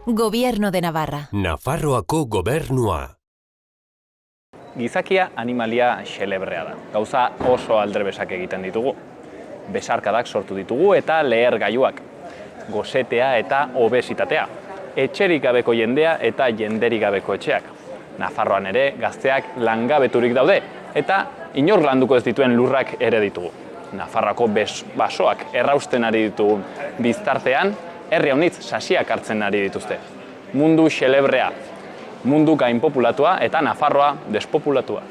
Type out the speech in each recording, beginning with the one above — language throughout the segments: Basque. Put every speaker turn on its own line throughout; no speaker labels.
Gobierno de Navarra.
Nafarroako gobernua.
Gizakia animalia xelebrea da. Gauza oso aldrebesak egiten ditugu. Besarkadak sortu ditugu eta lehergailuak. Gosetea eta obesitatea. Etxerik gabeko jendea eta jenderik gabeko etxeak. Nafarroan ere gazteak langabeturik daude eta inor landuko ez dituen lurrak ere ditugu. Nafarroako basoak errausten ari ditugun biztartean, herri haunitz sasiak hartzen ari dituzte. Mundu xelebrea, mundu gainpopulatua eta Nafarroa despopulatua.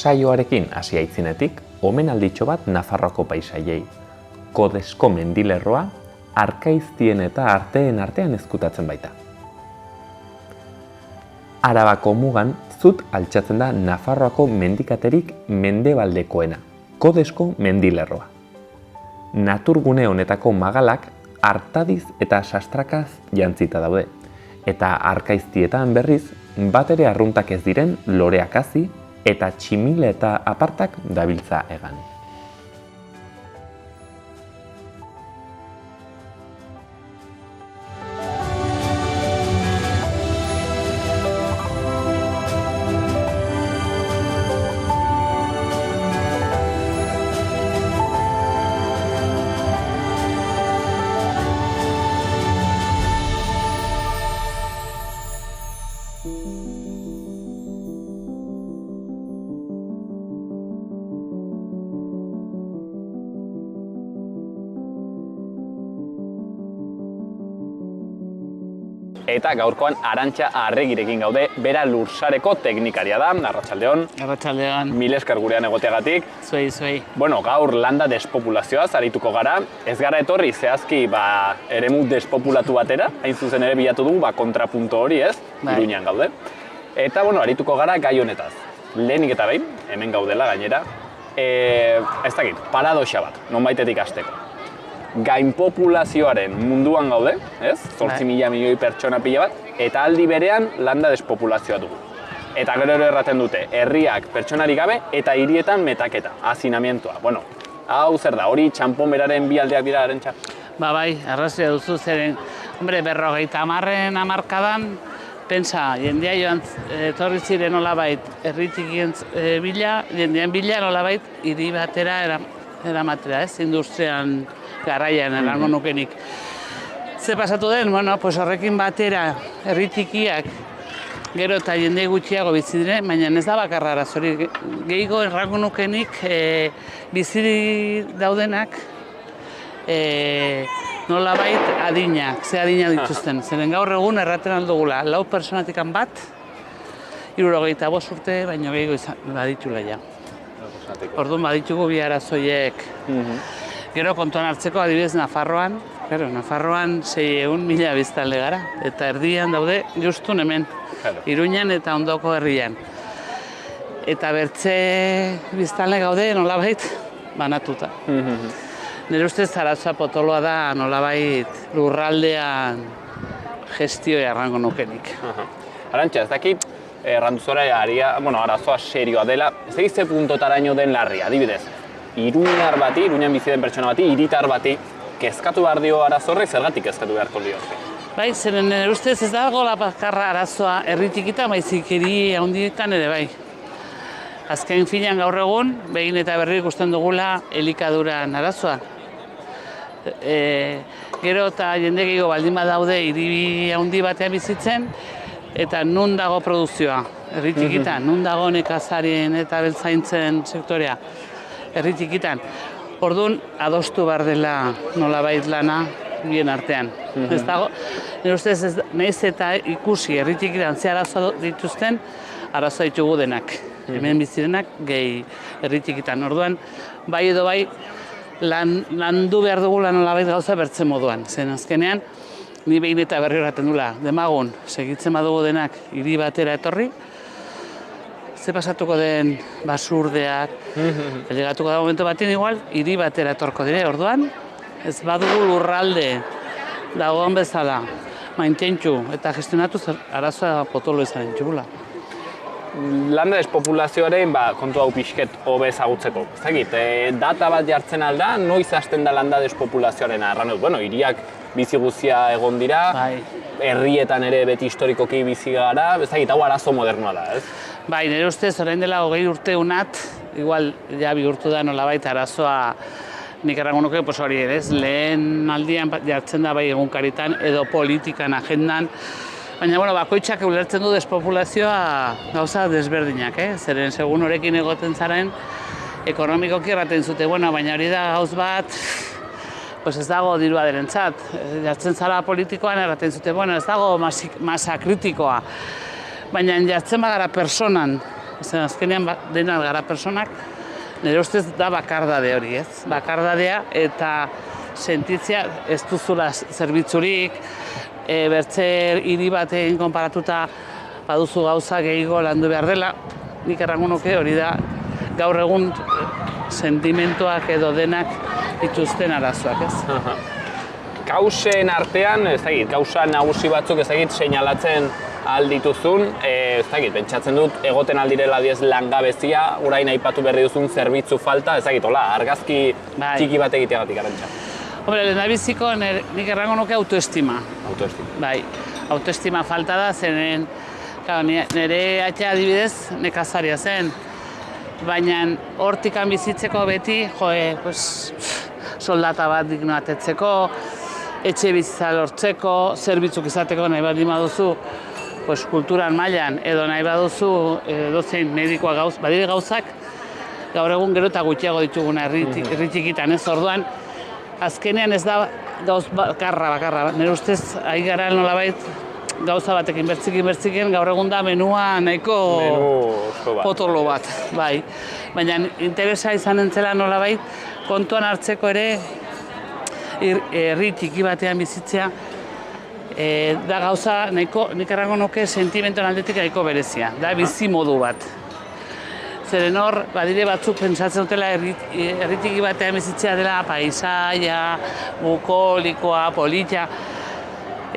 Saioarekin hasi aitzinetik, omenalditxo bat Nafarroako paisaiei. Kodesko mendilerroa, arkaiztien eta arteen artean ezkutatzen baita. Arabako mugan, zut altxatzen da Nafarroako mendikaterik mendebaldekoena, Kodesko mendilerroa. Naturgune honetako magalak artadiz eta sastrakaz jantzita daude, eta arkaiztietan berriz, bat ere arruntak ez diren loreak hazi, eta tximile eta apartak dabiltza egan.
Eta gaurkoan Arantxa Arregirekin gaude, bera lursareko teknikaria da, arratsaldeon.
Arratsaldeon.
Mil esker gurean egoteagatik.
Zuei.
Bueno, gaur landa despopulazioaz arituko gara. Ez gara etorri zehazki eremu despopulatu batera, hain zuzen ere bilatu dugu kontrapunto hori, ez? Iruñan gaude. Eta arituko gara gai honetaz. Lehenik eta behin, hemen gaudela gainera, ez dakit, paradoxa bat, nonbaitetik hasteko. Gainpopulazioaren munduan gaude, ez? 8.000 milioi pertsona pila bat, eta aldi berean landa despopulazioa dugu. Eta gero erraten dute, herriak pertsonarik gabe eta hirietan metaketa, hazinamientoa. Bueno, hau zer da, hori txanpon beraren bi aldeak dira, Arantxa?
Bai, arrazia duzu zeren, 50. hamarkadan, pentsa, jendea joan etorri ziren nolabait herritikien bila, jendean bila nolabait hiri batera eramatera, ez? Industrian garaian erango nukenik. Ze pasatu den, horrekin batera herritikiak gero eta jende gutxiago bizi diren, baina ez da bakarra arazori. Gehiago errango nukenik bizi daudenak nolabait adinak, ze adina dituzten. Zeren gaur egun erraten aldugula, 4 pertsonatikan bat, 75 urte, baina gehiago baditula ja. Orduan baditugu bi arazoiek. Gero kontuan hartzeko adibidez Nafarroan 600.000 biztanle gara, eta erdian daude justun hemen, Iruñan eta ondoko herrian. Eta bertze biztanle gaude nolabait banatuta. Nire ustez arazoa potoloa da nolabait lurraldean gestioa errango nukenik.
Arantxa, ez dakit, erranduzora arazoa serioa dela, ez dakit ze puntotaraino den larria, adibidez. Iruñar bati, Iruñan bizi den pertsona bati, hiritar bati, kezkatu behar dio arazorrek, zergatik kezkatu beharko dio?
Bai, zeren nire ustez ez dago bakarra arazoa herritikita, baizik hiri handietan ere bai. Azken finean gaur egun, behin eta berri ikusten dugula elikaduran arazoa. Gero eta jende gehiago baldin badaude hiri handi batean bizitzen, eta nun dago produkzioa, herritikitan, nun dago nekazarien eta beltzaintzen sektorea. Herritikitan. Orduan, adostu behar dela nolabait lana bien artean. Ez dago, nire ustez, nahiz eta ikusi herritikitan ze arazo dituzten, arazo ditugu denak. hemen bizirenak gehi herri txikitan. Orduan, bai edo bai, landu behar dugula nolabait gauza bertzen moduan. Zen azkenean, ni behin eta berri horretan dula, demagun, segitzen badugu denak hiri batera etorri, ze pasatuko den basurdeak, elegatuko da momentu batean igual, hiri batera etorko dire, orduan, ez badugu lurralde dagoen bezala, maintentxu eta gestionatu arazoa potolo izan entxugula.
Landa despopulazioaren kontu hau pixket hobe ezagutzeko. Ez dakit, data bat jartzen alda, noiz hasten da landa despopulazioaren arran dut. Bueno, hiriak bizi guztia egon dira, herrietan ere beti historikoki bizi gara, ez dakit, hau arazo modernoa da, ez?
Bai, nire ustez, orain dela 20 urte unat, igual ja bihurtu da nolabait arazoa nik errango nuke, hori ere, lehen aldian jartzen da bai egunkaritan edo politikan, agendan, baina, bakoitzak ulertzen du despopulazioa gauza desberdinak, Zeren, segun horekin egoten zaren, ekonomikoki erraten zute, baina hori da gauz bat, ez dago dirua derentzat. Jartzen zara politikoan erraten zute, ez dago masa kritikoa. Baina jartzen bagara personan, azkenean denak gara personak, nire ustez da bakardade hori, ez? Bakardadea eta sentitzea ez duzula zerbitzurik, bertzer hiri batean konparatuta baduzu gauza gehiago landu behar dela, nik errango nuke hori da gaur egun sentimentuak edo denak dituzten arazoak, ez?
Kausen artean, ez dakit, kausa nagusi batzuk ez dakit seinalatzen aldituzun, ez dakit, pentsatzen dut egoten aldirela diez langabezia, orain aipatu berri duzun zerbitzu falta, ez dakit, hola, argazki txiki bat egiteagatik arantxa.
Hombre, lehendabiziko nik errango nuke autoestima.
Autoestima.
Bai, autoestima falta da, zenen nire atxea adibidez nekazaria zen. Baina hortikan bizitzeko beti, soldata bat digno atetzeko, etxe bizitza lortzeko, zerbitzuk izateko nahi baldin baduzu, kulturan mailan edo nahi baduzu dozein medikoa badire gauzak, gaur egun gero eta gutxiago dituguna herri txikitan, ez orduan, azkenean ez da gauz bakarra. Nire ustez, ari gara nolabait gauza batekin bertzikin, gaur egun da menua nahiko potolo bat. Bai. Baina interesa izan entzela nolabait, kontuan hartzeko ere herri txiki batean bizitzea, da gauza nahiko, nik errango nuke sentimentoan aldetik nahiko berezia, da bizi modu bat. Zeren hor, badire batzuk pentsatzen dutela herri txiki batean bizitzea dela paisaia, bukolikoa, politia,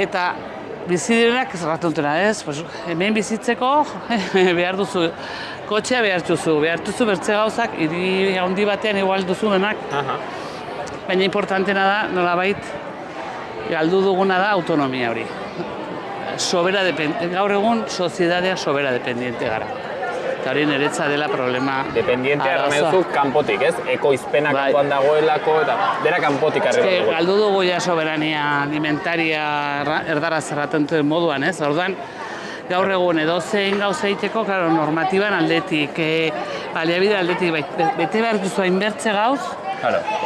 eta bizi direnak zerratu dutela, ez? Hemen bizitzeko behar duzu, kotxea behar duzu bertze gauzak, hiri handi batean igual duzuenak, baina importantena da, nolabait, galdu duguna da autonomia hori. Gaur egun, soziedadea sobera dependiente gara. Eta hori niretza dela problema.
Dependiente arrame duzu kanpotik, ez? Ekoizpena kanpoan dagoelako, eta dena kanpotik arreba dugu.
Galdu dugu ja soberania alimentaria erdara zerraten duen moduan, ez? Orduan, gaur egun edozein gauza egiteko, normatiban aldetik, baliabide aldetik, bete behar duzu hainbertze gauz,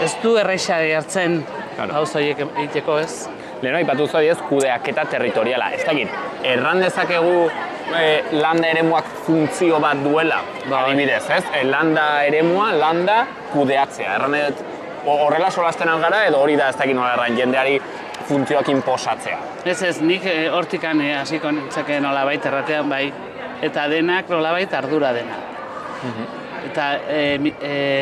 ez du erraixa hartzen gauza horiek egiteko, ez?
Leheno, aipatu zu adiez, kudeaketa territoriala. Ez dakit, erran dezakegu landa eremuak funtzio bat duela, adibidez, ez? Landa eremua, landa kudeatzea. Erran horrela solasten algara edo hori da ez dakit nola erran jendeari funtzioak inposatzea.
Ez, nik hortikan hasiko nintzake nolabait erratean bai, eta denak nolabait ardura dena. Eta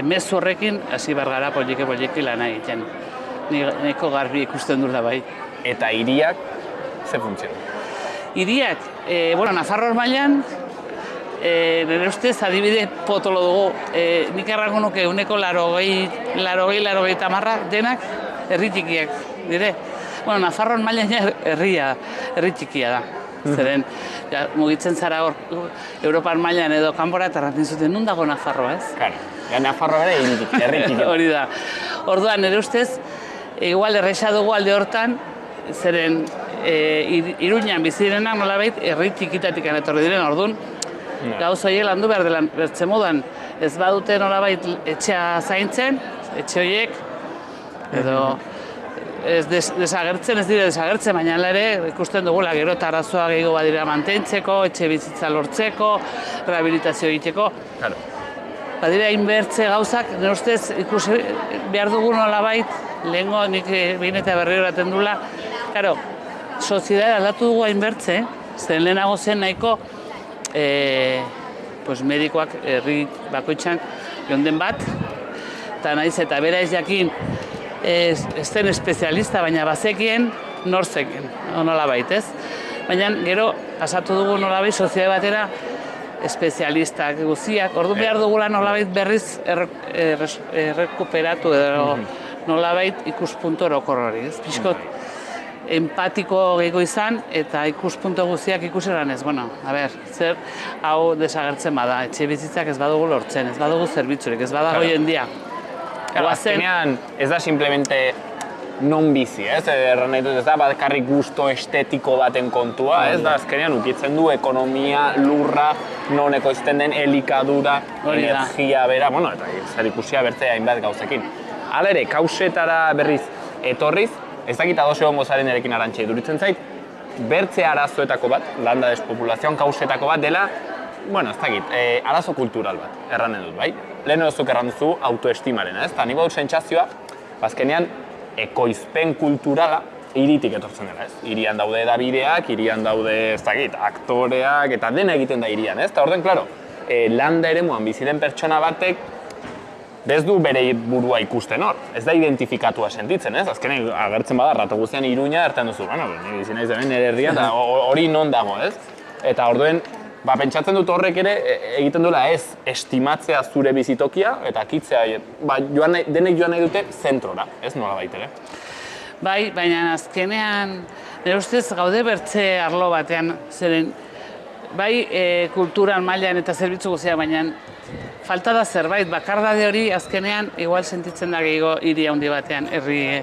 mezu horrekin hasi bargara poliki lana egiten. Nahiko garbi ikusten dut da bai.
Eta hiriak ze funtzio?
Hiriak, Nafarroa mailan, nire ustez adibide potolo dugu. Nik errango nuke uneko 80 denak herri txikiak dire. Nafarroa mailan herri txikia da. Zeren, mugitzen zara hor, Europan mailan edo kanpora eta erraten zuten, nun dago Nafarroa, ez?
Claro, Nafarroa bere herri txikia.
Hori da. Orduan, nire ustez, igual erresa dugu alde hortan, zeren Iruñan bizirenak nolabait herri txikitatik etorri diren, orduan, gauza horiek landu behar dela bertze modan, ez badute nolabait etxea zaintzen, etxe horiek, edo desagertzen, ez dire desagertzen, baina hala ere ikusten dugula gero eta arazoa gehiago badira mantentzeko, etxe bizitza lortzeko, rehabilitazio egiteko.
Claro.
Badira inbertze gauzak, nire ustez ikusi behar dugu nolabait, lehengo nik behin eta berriro eraten dula, claro, soziedad aldatu dugu hainbertze, zen lehenago zen nahiko medikoak herri bakoitzan jonden bat, eta naiz eta bera ez jakin ez zen espezialista, baina bazekien norzeken, nolabait, ez? Baina gero pasatu dugu nolabait soziedade batera espezialistak guztiak, ordu behar dugula nolabait berriz errekuperatu edo nolabait ikuspuntu orokor hori, ez? Pixkot empatiko gehiago izan eta ikuspuntu guztiak ikuseran ez. Bueno, a ber, zer hau desagertzen bada, etxe bizitzak ez badugu lortzen, ez badugu zerbitzurik, ez badago jendia.
Claro, azkenean ez da simplemente non bizi, ez? Erran nahi dut, ez da bakarrik gusto estetiko baten kontua, ez da azkenean ukitzen du ekonomia, lurra, non ekoizten den elikadura, energia bera, bueno, eta zer ikusia bertzea hainbat gauzekin. Hala ere, kausetara berriz etorriz, ez dakit ados egon gozaren erekin arantxe duritzen zait, bertze arazoetako bat, landa despopulazioan kausetako bat dela, bueno, ez dakit, arazo kultural bat, erranen dut, bai? Lehen duzuk erran duzu autoestimaren, ez? Eta niko dut sentsazioa, bazkenean, ekoizpen kulturala hiritik etortzen dela, ez? Hirian daude edabideak, hirian daude, ez dakit, aktoreak, eta dena egiten da hirian, ez? Eta orden, klaro, landa eremuan biziren pertsona batek, ez du bere burua ikusten hor, ez da identifikatua sentitzen, ez? Azkenean agertzen bada, rato guztian Iruña erten duzu, bueno, bizi naiz hemen nire herria, eta hori non dago, ez? Eta orduen, pentsatzen dut horrek ere egiten duela ez estimatzea zure bizitokia, eta kitzea, denek joan nahi dute zentrora, ez nola baitere?
Bai, baina azkenean, nire ustez gaude bertze arlo batean, zeren, bai kulturan mailan eta zerbitzu guztiak, baina falta da zerbait, bakardade hori azkenean igual sentitzen da gehiago hiri handi batean, herri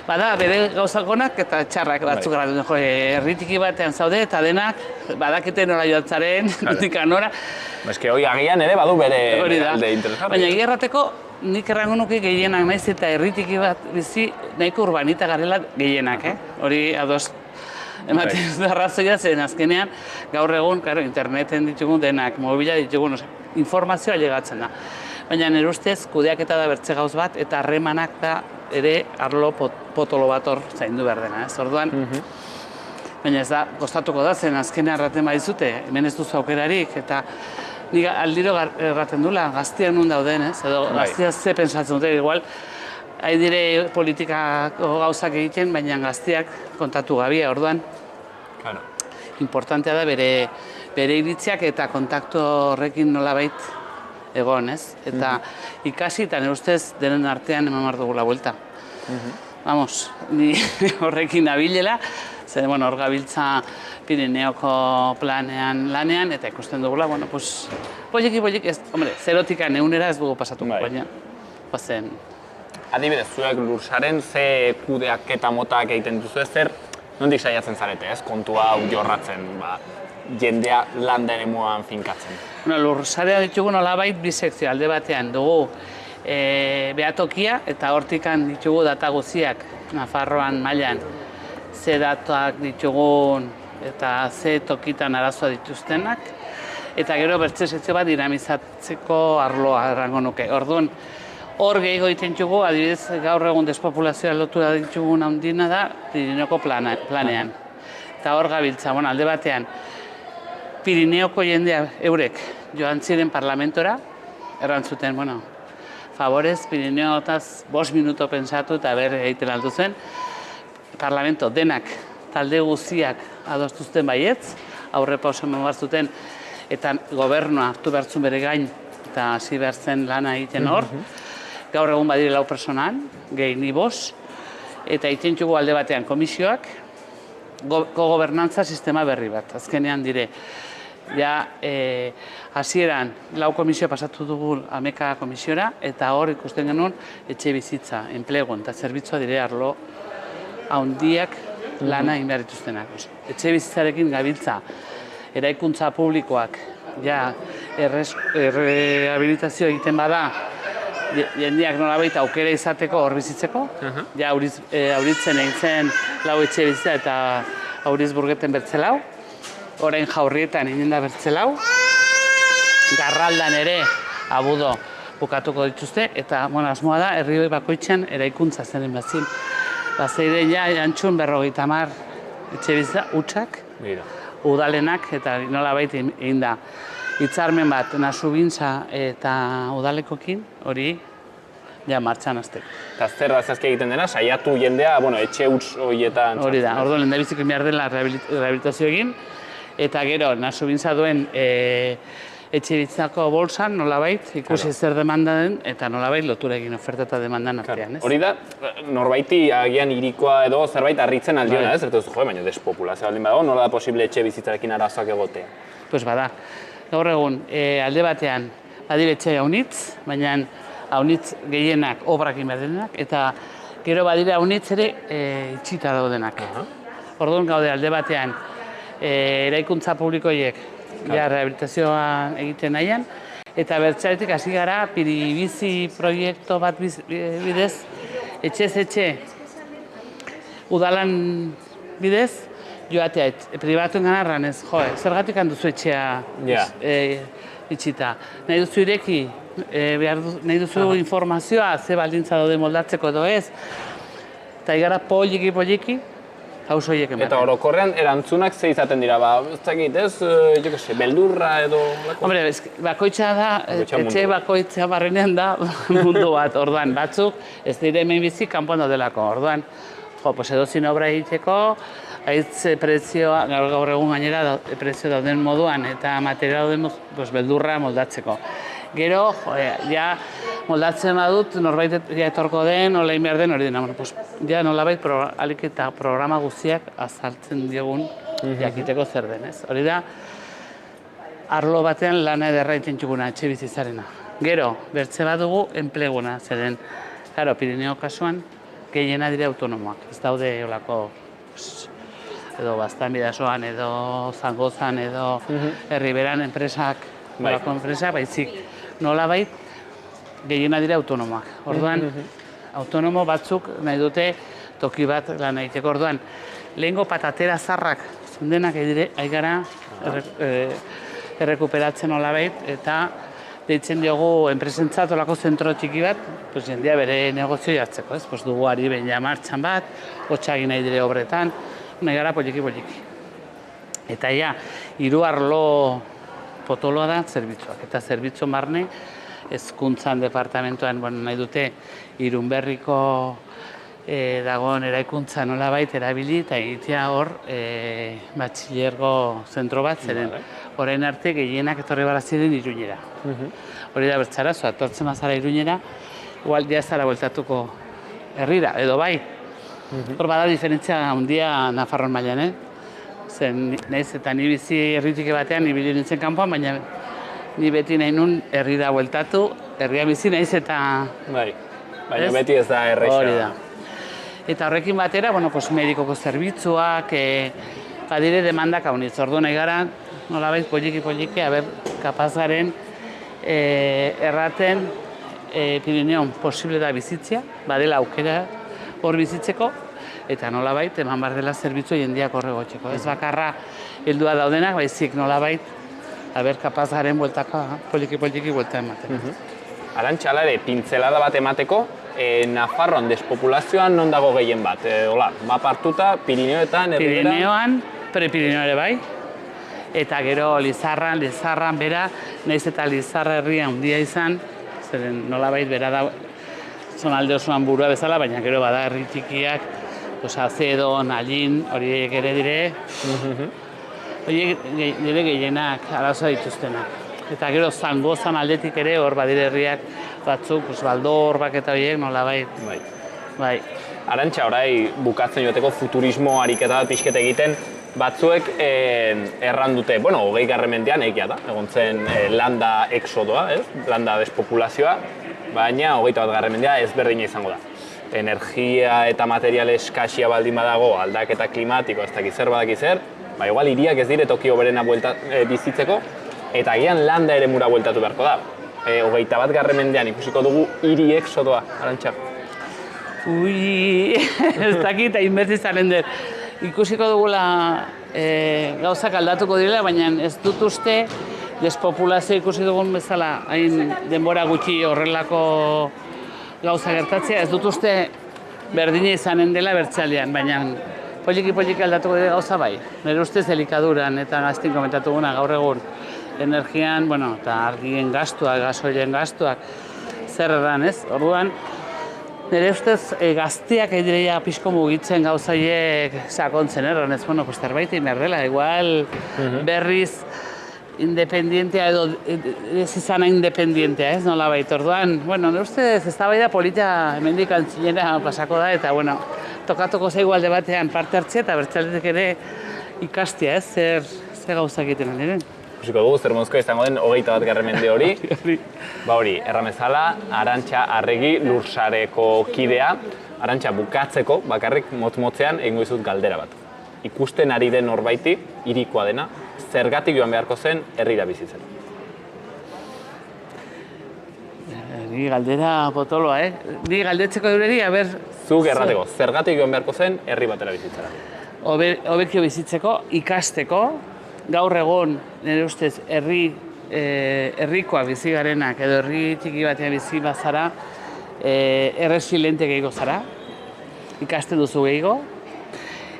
bada bere gauzak onak eta txarrak batzuk gara dut, herri tiki batean zaude eta denak badakite nora joatzaren, nutik anora.
Eske hori agian ere badu bere alde interesgarri.
Baina egia errateko, nik errango nuke gehienak naiz eta herri tiki bat bizi nahiko urbanita garela gehienak, hori ados. Ematen da arrazoia zen azkenean, gaur egun, interneten ditugun denak, mobila ditugun, informazioa llegatzen da. Baina nire ustez, kudeaketa da bertze gauz bat, eta harremanak da ere arlo potolo bat hor zaindu behar dena, ez? Orduan, baina ez da, kostatuko da zen, azkenean erraten badizute, hemen ez duzu aukerarik, eta nik aldiro erraten dula, gaztiak nun dauden, ez? Edo gaztiak ze pentsatzen dute, igual, hain dire politikako gauzak egiten, baina gaztiak kontatu gabia, orduan.
Claro.
Importantea da bere iritziak eta kontaktu horrekin nolabait egon, ez? Eta ikasi eta nire ustez denen artean eman behar dugula buelta. Vamos, ni horrekin nabilela, zer, bueno, hor gabiltza Pirineoko planean lanean, eta ikusten dugula, bueno, pues, poliki, ez, hombre, zerotika neunera ez dugu pasatuko, baina, bazen.
Adibidez, zuek lursaren ze kudeaketa motak egiten duzu zer, nondik saiatzen zarete, ez? Kontua hau jorratzen, jendea landa eremuan finkatzen.
Bueno, lursarea ditugu nolabait bi sekzio, alde batean dugu behatokia eta hortikan ditugu data guztiak Nafarroan mailan ze datuak ditugun eta ze tokitan arazoa dituztenak, eta gero bertze sekzio bat dinamizatzeko arloa errango nuke. Orduan, hor gehiago egiten dugu, adibidez gaur egun despopulazioa lotura ditugun handina da Pirineoko planean. Eta hor gabiltza, bueno, alde batean, Pirineoko jendea eurek joan ziren parlamentora, errantzuten, bueno, favorez, Pirineotaz 5 minuto pensatu eta ber egiten aldu zen, parlamento denak talde guztiak adostuzten baietz, aurre pausa eman behar zuten, eta gobernua hartu behartzun bere gain, eta hasi behar zen lana egiten hor. Gaur egun badire 4 personal, gehi ni 5, eta egiten dugu alde batean komisioak, gobernantza sistema berri bat, azkenean dire. Ja, hasieran 4 komisio pasatu dugu Ameka komisiora, eta hor ikusten genuen etxe bizitza, enplegun eta zerbitzua dire arlo handiak lana egin behar dituztenak. Etxe bizitzarekin gabiltza, eraikuntza publikoak, ja, rehabilitazio egiten bada, jendeak nolabait aukera izateko hor bizitzeko. Ja auritzen egin zen lau etxe bizitza eta auriz burgeten bertzelau. Orain Jaurrietan egin da bertzelau. Garraldan ere abudo bukatuko dituzte, eta asmoa da, herri bakoitzen eraikuntza zeren bazin. Bazeiren ja, jantxun 50 etxe bizitza hutsak, udalenak, eta nolabait egin da. Hitzarmen bat, Nasubintza eta udalekokin, hori ja martxan azteko.
Eta zer da zazki egiten dena, saiatu jendea, etxe huts horietan...
Hori da, orduan lehendabiziko behar dela rehabilitazio egin, eta gero Nasubintza duen etxe bizitzako bolsan nolabait ikusi zer demanda den, eta nolabait lotura egin oferta eta demandan artean, ez?
Hori da, norbaiti agian hirikoa edo zerbait harritzen aldiona, ez? Zertu baina despopulazioa baldin badago, nola da posible etxe bizitzarekin arazoak egotea?
Pues bada. Gaur egun, alde batean, badire etxe haunitz, baina haunitz gehienak obrakin behar denak, eta gero badire haunitz ere itxita daudenak. Orduan gaude alde batean, eraikuntza publikoiek rehabilitazioa egiten nahian, eta bertxaretik hasi gara Piribizi proiektu bat bidez, etxez etxe udalan bidez, joatea, pribatuen ganarran ez, zergatik handuzu etxea itxita. Nahi duzu ireki, nahi duzu informazioa, ze baldintza daude moldatzeko edo ez, eta igara poliki, hauso horiek ematen.
Eta orokorrean erantzunak ze izaten dira, ez dakit, beldurra edo...
Hombre, bakoitza da, etxe bakoitza barrenean da mundu bat, orduan batzuk, ez dira hemen bizi kanpoan daudelako, orduan, edozin obra egiteko, haitz prezioa, gaur egun gainera prezio dauden moduan, eta material dauden beldurra moldatzeko. Gero, ja, moldatzen badut, norbait etorko den, olain behar den, hori dena. Ja, nolabait, alik eta programa guztiak azaltzen diogun jakiteko zer denez. Hori da, arlo batean lana ederra intentxukuna, etxe bizitzarena. Gero, bertze badugu, enpleguna, zeren, claro, Pirineo kasuan, gehiena dire autonomoak. Ez daude olako, edo Baztan Bidasoan, edo Zangozan, edo Herriberan enpresak, olako enpresak, baizik, nolabait, gehiena dira autonomoak. Orduan, autonomo batzuk nahi dute toki bat lan egiteko. Orduan, lehengo patatera zarrak zundenak aigara errekuperatzen nolabait, eta deitzen diogu enpresentzat olako zentro txiki bat, jendea bere negozio jartzeko, ez? Dugu ari behin martxan bat, hotxagin nahi dire obretan, nahi gara poliki. Eta ja, 3 arlo potoloa da zerbitzuak, eta zerbitzu barne hezkuntzan departamentoan nahi dute Irunberriko dagoen eraikuntza nolabait erabili eta egitea hor batxilergo zentro bat, zeren orain arte gehienak etorri baraziren Iruñera. Hori da bertzara, etortzen bazara Iruñera, igual dia ez zara bueltatuko herrira, edo bai. Hor bada diferentzia handia Nafarroan mailan, zen nahiz eta ni bizi herritik batean ibili nintzen kanpoan, baina ni beti nahi nun herrira bueltatu, herria bizi nahiz eta...
Baina beti ez da erraixa.
Hori da. Eta horrekin batera, medikoko zerbitzuak, badire demandak haunitz. Ordu nahi gara, nolabait poliki, kapaz garen erraten Pirineon posible da bizitzea, badela aukera hor bizitzeko, eta nolabait eman behar dela zerbitzu jendeak horregotxeko. Ez bakarra heldua daudenak, baizik nolabait kapaz garen poliki buelta ematen.
Arantxa, pintzelada bat emateko, Nafarroan despopulazioan non dago gehien bat? Hola, mapa hartuta, Pirineoetan, Herribera...
Pirineoan, Pirineo ere bai, eta gero Lizarran bera, nahiz eta Lizarra herria handia izan, zeren nolabait bera da zonalde osoan burua bezala, baina gero bada herri txikiak, Azedo, Nalin, horiek ere dire, horiek dire gehienak arazoa dituztenak. Eta gero Zangozan aldetik ere hor badire herriak batzuk, Baldorbak eta horiek nolabait. Bai.
Arantxa, orai bukatzen joateko futurismo ariketa bat pixket egiten, batzuek erran dute, 20. mendean egia da, egon zen landa exodoa, landa despopulazioa, baina 21. mendea ezberdina izango da. Energia eta material eskasia baldin badago, aldaketa klimatiko, ez dakiz zer badakiz zer, igual hiriak ez dire toki hoberena bizitzeko, eta agian landa ere mura bueltatu beharko da. 21. mendean ikusiko dugu hiri exodoa, Arantxa?
Ui, ez dakit, hainbet izanen dut. Ikusiko dugula gauzak aldatuko direla, baina ez dut uste despopulazio ikusi dugun bezala hain denbora gutxi horrelako gauza gertatzea, ez dut uste berdina izanen dela bertsaldean, baina poliki aldatuko dira gauza bai. Nire ustez elikaduran eta gaztin komentatu guna gaur egun energian, eta argien gastuak, gasoilen gastuak, zer erran ez? Orduan, nire ustez gazteak edirea pixko mugitzen gauzaiek sakontzen erran ez, zerbait inberdela, igual berriz independientea edo ez izana independientea, ez nola baita. Orduan, nire ustez eztabaida polita hemendik antzinera pasako da, eta tokatuko zaigu alde batean parte hartzea eta bertxaletek ere ikastea, ez, zer gauzak egiten diren.
Ikusiko dugu, zer mozko izango den 21. mende hori. Hori, erramezala, Arantxa Arregi Lursareko kidea. Arantxa, bukatzeko, bakarrik motz-motzean egingo dizut galdera bat. Ikusten ari den norbaiti, hirikoa dena, zergatik joan beharko zen herrira bizitzen?
Ni galdera potoloa, Ni galdetzeko dureri,
Zuk errateko, zergatik joan beharko zen herri batera bizitzera?
Hobekio bizitzeko, ikasteko, gaur egon, nire ustez, herrikoak bizi garenak edo herri txiki batean bizi bazara, erresilente gehiago zara, ikasten duzu gehiago,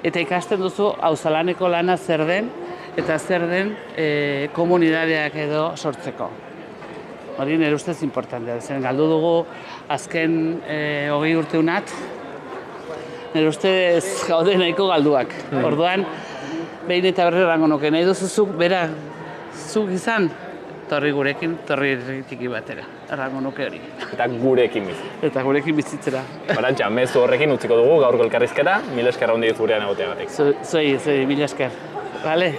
eta ikasten duzu auzolaneko lana zer den, eta zer den komunidadeak edo sortzeko. Hori nire ustez importantea, zen galdu dugu azken 20 urteunat, nire ustez gaude nahiko galduak. Orduan, behin eta berri errango nuke, nahi duzuzuk, bera, zuk izan, torri gurekin, torri txiki batera, errango nuke hori.
Eta gurekin bizitzera.
Eta gurekin bizitzera.
Arantxa, mezu horrekin utziko dugu gaurko elkarrizketa, mila esker handi gurean egoteagatik.
Zuei, mila esker. Vale?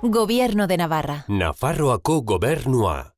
Gobierno de Navarra.
Nafarroako gobernua.